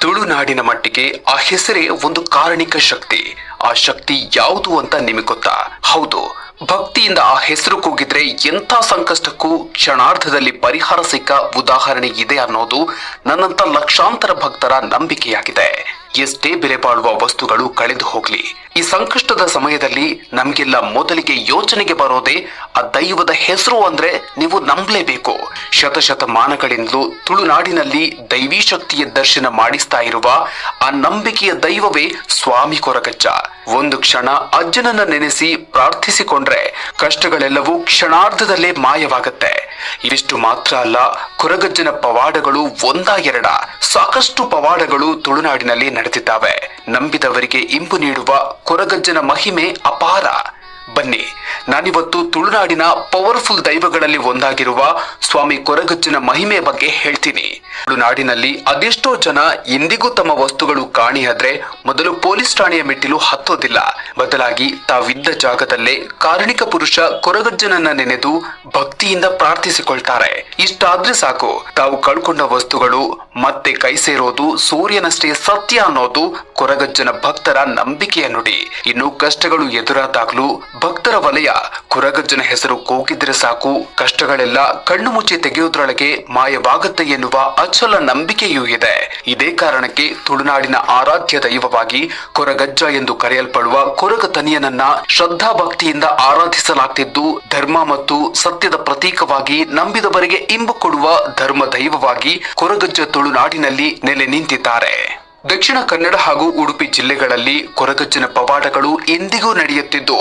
ತುಳುನಾಡಿನ ಮಟ್ಟಿಗೆ ಆ ಹೆಸರೇ ಒಂದು ಕಾರಣಿಕ ಶಕ್ತಿ. ಆ ಶಕ್ತಿ ಯಾವುದು ಅಂತ ನಿಮಗೆ ಗೊತ್ತಾ? ಹೌದು, ಭಕ್ತಿಯಿಂದ ಆ ಹೆಸರು ಕೂಗಿದ್ರೆ ಎಂಥ ಸಂಕಷ್ಟಕ್ಕೂ ಕ್ಷಣಾರ್ಧದಲ್ಲಿ ಪರಿಹಾರ ಸಿಕ್ಕ ಉದಾಹರಣೆ ಇದೆ ಅನ್ನೋದು ನನ್ನಂತ ಲಕ್ಷಾಂತರ ಭಕ್ತರ ನಂಬಿಕೆಯಾಗಿದೆ. ಎಷ್ಟೇ ಬೆಲೆ ಬಾಳುವ ವಸ್ತುಗಳು ಕಳೆದು ಹೋಗ್ಲಿ, ಈ ಸಂಕಷ್ಟದ ಸಮಯದಲ್ಲಿ ನಮ್ಗೆಲ್ಲ ಮೊದಲಿಗೆ ಯೋಚನೆಗೆ ಬರೋದೇ ಆ ದೈವದ ಹೆಸರು ಅಂದ್ರೆ ನೀವು ನಂಬಲೇಬೇಕು. ಶತಶತಮಾನಗಳಿಂದಲೂ ತುಳುನಾಡಿನಲ್ಲಿ ದೈವಿ ಶಕ್ತಿಯ ದರ್ಶನ ಮಾಡಿಸ್ತಾ ಇರುವ ಆ ನಂಬಿಕೆಯ ದೈವವೇ ಸ್ವಾಮಿ ಕೊರಗಜ್ಜ. ಒಂದು ಕ್ಷಣ ಅಜ್ಜನನ್ನ ನೆನೆಸಿ ಪ್ರಾರ್ಥಿಸಿಕೊಂಡ್ರೆ ಕಷ್ಟಗಳೆಲ್ಲವೂ ಕ್ಷಣಾರ್ಧದಲ್ಲೇ ಮಾಯವಾಗುತ್ತೆ. ಇವಿಷ್ಟು ಮಾತ್ರ ಅಲ್ಲ, ಕೊರಗಜ್ಜನ ಪವಾಡಗಳು ಒಂದಾ ಎರಡ, ಸಾಕಷ್ಟು ಪವಾಡಗಳು ತುಳುನಾಡಿನಲ್ಲಿ ನಡೆದಿದ್ದಾವೆ. ನಂಬಿದವರಿಗೆ ಇಂಬು ನೀಡುವ ಕೊರಗಜ್ಜನ ಮಹಿಮೆ ಅಪಾರ. ಬನ್ನಿ, ನಾನಿವತ್ತು ತುಳುನಾಡಿನ ಪವರ್ಫುಲ್ ದೈವಗಳಲ್ಲಿ ಒಂದಾಗಿರುವ ಸ್ವಾಮಿ ಕೊರಗಜ್ಜನ ಮಹಿಮೆ ಬಗ್ಗೆ ಹೇಳ್ತೀನಿ. ತುಳುನಾಡಿನಲ್ಲಿ ಅದೆಷ್ಟೋ ಜನ ಇಂದಿಗೂ ತಮ್ಮ ವಸ್ತುಗಳು ಕಾಣಿಯಾದ್ರೆ ಮೊದಲು ಪೊಲೀಸ್ ಠಾಣೆಯ ಮೆಟ್ಟಿಲು ಹತ್ತೋದಿಲ್ಲ. ಬದಲಾಗಿ ತಾವಿದ್ದ ಜಾಗದಲ್ಲೇ ಕಾರಣಿಕ ಪುರುಷ ಕೊರಗಜ್ಜನನ್ನ ನೆನೆದು ಭಕ್ತಿಯಿಂದ ಪ್ರಾರ್ಥಿಸಿಕೊಳ್ತಾರೆ. ಇಷ್ಟಾದ್ರೆ ಸಾಕು, ತಾವು ಕಳ್ಕೊಂಡ ವಸ್ತುಗಳು ಮತ್ತೆ ಕೈ ಸೇರೋದು ಸೂರ್ಯನಷ್ಟೇ ಸತ್ಯ ಅನ್ನೋದು ಕೊರಗಜ್ಜನ ಭಕ್ತರ ನಂಬಿಕೆಯ ನುಡಿ. ಇನ್ನು ಕಷ್ಟಗಳು ಎದುರಾದಾಗ್ಲೂ ಭಕ್ತರ ವಲಯ ಕೊರಗಜ್ಜನ ಹೆಸರು ಕೂಗಿದ್ರೆ ಸಾಕು, ಕಷ್ಟಗಳೆಲ್ಲ ಕಣ್ಣು ಮುಚ್ಚಿ ತೆಗೆಯುವುದರೊಳಗೆ ಮಾಯವಾಗುತ್ತೆ ಎನ್ನುವ ಅಚಲ ನಂಬಿಕೆಯೂ ಇದೆ. ಇದೇ ಕಾರಣಕ್ಕೆ ತುಳುನಾಡಿನ ಆರಾಧ್ಯ ದೈವವಾಗಿ ಕೊರಗಜ್ಜ ಎಂದು ಕರೆಯಲ್ಪಡುವ ಕೊರಗತನಿಯನನ್ನ ಶ್ರದ್ಧಾ ಭಕ್ತಿಯಿಂದ ಆರಾಧಿಸಲಾಗ್ತಿದ್ದು, ಧರ್ಮ ಮತ್ತು ಸತ್ಯದ ಪ್ರತೀಕವಾಗಿ ನಂಬಿದವರಿಗೆ ಇಂಬು ಕೊಡುವ ಧರ್ಮ ದೈವವಾಗಿ ಕೊರಗಜ್ಜ ತುಳುನಾಡಿನಲ್ಲಿ ನೆಲೆ ನಿಂತಿದ್ದಾರೆ. ದಕ್ಷಿಣ ಕನ್ನಡ ಹಾಗೂ ಉಡುಪಿ ಜಿಲ್ಲೆಗಳಲ್ಲಿ ಕೊರಗಜ್ಜನ ಪವಾಡಗಳು ಎಂದಿಗೂ ನಡೆಯುತ್ತಿದ್ದು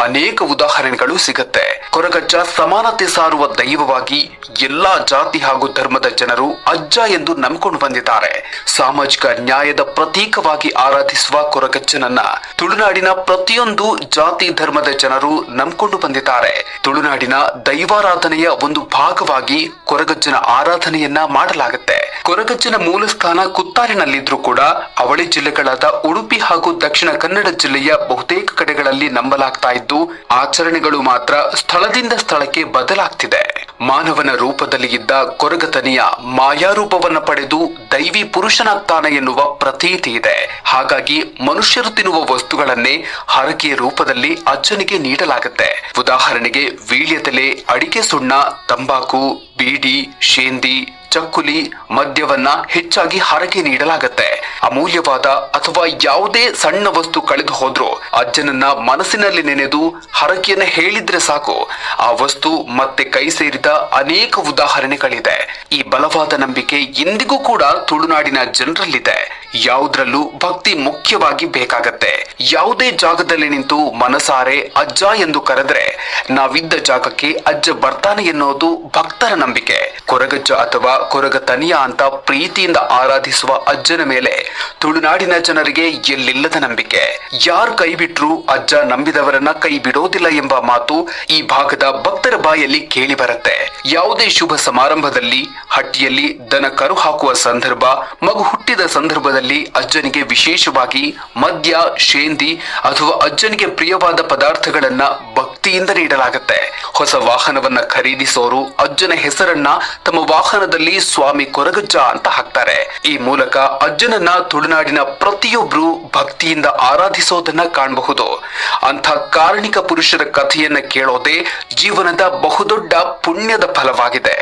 ಅನೇಕ ಉದಾಹರಣೆಗಳು ಸಿಗುತ್ತೆ. ಕೊರಗಜ್ಜ ಸಮಾನತೆ ಸಾರುವ ದೈವವಾಗಿ ಎಲ್ಲಾ ಜಾತಿ ಹಾಗೂ ಧರ್ಮದ ಜನರು ಅಜ್ಜ ಎಂದು ನಂಬಿಕೊಂಡು ಬಂದಿದ್ದಾರೆ. ಸಾಮಾಜಿಕ ನ್ಯಾಯದ ಪ್ರತೀಕವಾಗಿ ಆರಾಧಿಸುವ ಕೊರಗಜ್ಜನನ್ನ ತುಳುನಾಡಿನ ಪ್ರತಿಯೊಂದು ಜಾತಿ ಧರ್ಮದ ಜನರು ನಂಬಿಕೊಂಡು ಬಂದಿದ್ದಾರೆ. ತುಳುನಾಡಿನ ದೈವಾರಾಧನೆಯ ಒಂದು ಭಾಗವಾಗಿ ಕೊರಗಜ್ಜನ ಆರಾಧನೆಯನ್ನ ಮಾಡಲಾಗುತ್ತೆ. ಕೊರಗಜ್ಜನ ಮೂಲ ಸ್ಥಾನ ಕುತ್ತಾರಿನಲ್ಲಿದ್ರೂ ಕೂಡ ಅವಳಿ ಜಿಲ್ಲೆಗಳಾದ ಉಡುಪಿ ಹಾಗೂ ದಕ್ಷಿಣ ಕನ್ನಡ ಜಿಲ್ಲೆಯ ಬಹುತೇಕ ಕಡೆಗಳಲ್ಲಿ ನಂಬಲಾಗ್ತಾ ಇದ್ದು, ಆಚರಣೆಗಳು ಮಾತ್ರ ಸ್ಥಳದಿಂದ ಸ್ಥಳಕ್ಕೆ ಬದಲಾಗ್ತಿದೆ. ಮಾನವನ ರೂಪದಲ್ಲಿ ಇದ್ದ ಕೊರಗತನಿಯ ಮಾಯಾರೂಪವನ್ನ ಪಡೆದು ದೈವಿ ಪುರುಷನಾಗ್ತಾನೆ ಎನ್ನುವ ಪ್ರತೀತಿ ಇದೆ. ಹಾಗಾಗಿ ಮನುಷ್ಯರು ತಿನ್ನುವ ವಸ್ತುಗಳನ್ನೇ ಹರಕೆಯ ರೂಪದಲ್ಲಿ ಅಜ್ಜನಿಗೆ ನೀಡಲಾಗುತ್ತೆ. ಉದಾಹರಣೆಗೆ ವೀಳ್ಯದೆಲೆ, ಅಡಿಕೆ ಸುಣ್ಣ, ತಂಬಾಕು, ಬೀಡಿ, ಶೇಂದಿ, ಚಕ್ಕುಲಿ, ಮದ್ಯವನ್ನ ಹೆಚ್ಚಾಗಿ ಹರಕೆ ನೀಡಲಾಗತ್ತೆ. ಅಮೂಲ್ಯವಾದ ಅಥವಾ ಯಾವುದೇ ಸಣ್ಣ ವಸ್ತು ಕಳೆದು ಹೋದ್ರೂ ಅಜ್ಜನನ್ನ ಮನಸ್ಸಿನಲ್ಲಿ ನೆನೆದು ಹರಕೆಯನ್ನ ಹೇಳಿದ್ರೆ ಸಾಕು, ಆ ವಸ್ತು ಮತ್ತೆ ಕೈ ಸೇರಿದ ಅನೇಕ ಉದಾಹರಣೆಗಳಿದೆ. ಈ ಬಲವಾದ ನಂಬಿಕೆ ಇಂದಿಗೂ ಕೂಡ ತುಳುನಾಡಿನ ಜನರಲ್ಲಿದೆ. ಯಾವುದ್ರಲ್ಲೂ ಭಕ್ತಿ ಮುಖ್ಯವಾಗಿ ಬೇಕಾಗತ್ತೆ. ಯಾವುದೇ ಜಾಗದಲ್ಲಿ ನಿಂತು ಮನಸಾರೆ ಅಜ್ಜ ಎಂದು ಕರೆದ್ರೆ ನಾವಿದ್ದ ಜಾಗಕ್ಕೆ ಅಜ್ಜ ಬರ್ತಾನೆ ಎನ್ನುವುದು ಭಕ್ತರ ನಂಬಿಕೆ. ಕೊರಗಜ್ಜ ಅಥವಾ ಕೊರಗತನಿಯ ಅಂತ ಪ್ರೀತಿಯಿಂದ ಆರಾಧಿಸುವ ಅಜ್ಜನ ಮೇಲೆ ತುಳುನಾಡಿನ ಜನರಿಗೆ ಎಲ್ಲಿಲ್ಲದ ನಂಬಿಕೆ. ಯಾರು ಕೈ ಬಿಟ್ರು ಅಜ್ಜ ನಂಬಿದವರನ್ನ ಕೈ ಬಿಡೋದಿಲ್ಲ ಎಂಬ ಮಾತು ಈ ಭಾಗದ ಭಕ್ತರ ಬಾಯಲ್ಲಿ ಕೇಳಿ ಬರುತ್ತೆ. ಯಾವುದೇ ಶುಭ ಸಮಾರಂಭದಲ್ಲಿ, ಹಟ್ಟಿಯಲ್ಲಿ ದನ ಕರು ಹಾಕುವ ಸಂದರ್ಭ, ಮಗು ಹುಟ್ಟಿದ ಸಂದರ್ಭದಲ್ಲಿ ಅಜ್ಜನಿಗೆ ವಿಶೇಷವಾಗಿ ಮದ್ಯ, ಶೇಂದಿ ಅಥವಾ ಅಜ್ಜನಿಗೆ ಪ್ರಿಯವಾದ ಪದಾರ್ಥಗಳನ್ನ ಭಕ್ತಿಯಿಂದ ನೀಡಲಾಗುತ್ತೆ. ಹೊಸ ವಾಹನವನ್ನ ಖರೀದಿಸೋರು ಅಜ್ಜನ ಹೆಸರನ್ನ ತಮ್ಮ ವಾಹನದಲ್ಲಿ ಸ್ವಾಮಿ ಕೊರಗಜ್ಜ ಅಂತ ಹಾಕ್ತಾರೆ. ಈ ಮೂಲಕ ಅಜ್ಜನನ್ನ ತುಳುನಾಡಿನ ಪ್ರತಿಯೊಬ್ರು ಭಕ್ತಿಯಿಂದ ಆರಾಧಿಸೋದನ್ನ ಕಾಣಬಹುದು. ಅಂಥ ಕಾರಣಿಕ ಪುರುಷರ ಕಥೆಯನ್ನ ಕೇಳೋದೇ ಜೀವನದ ಬಹುದೊಡ್ಡ ಪುಣ್ಯದ ಫಲವಾಗಿದೆ.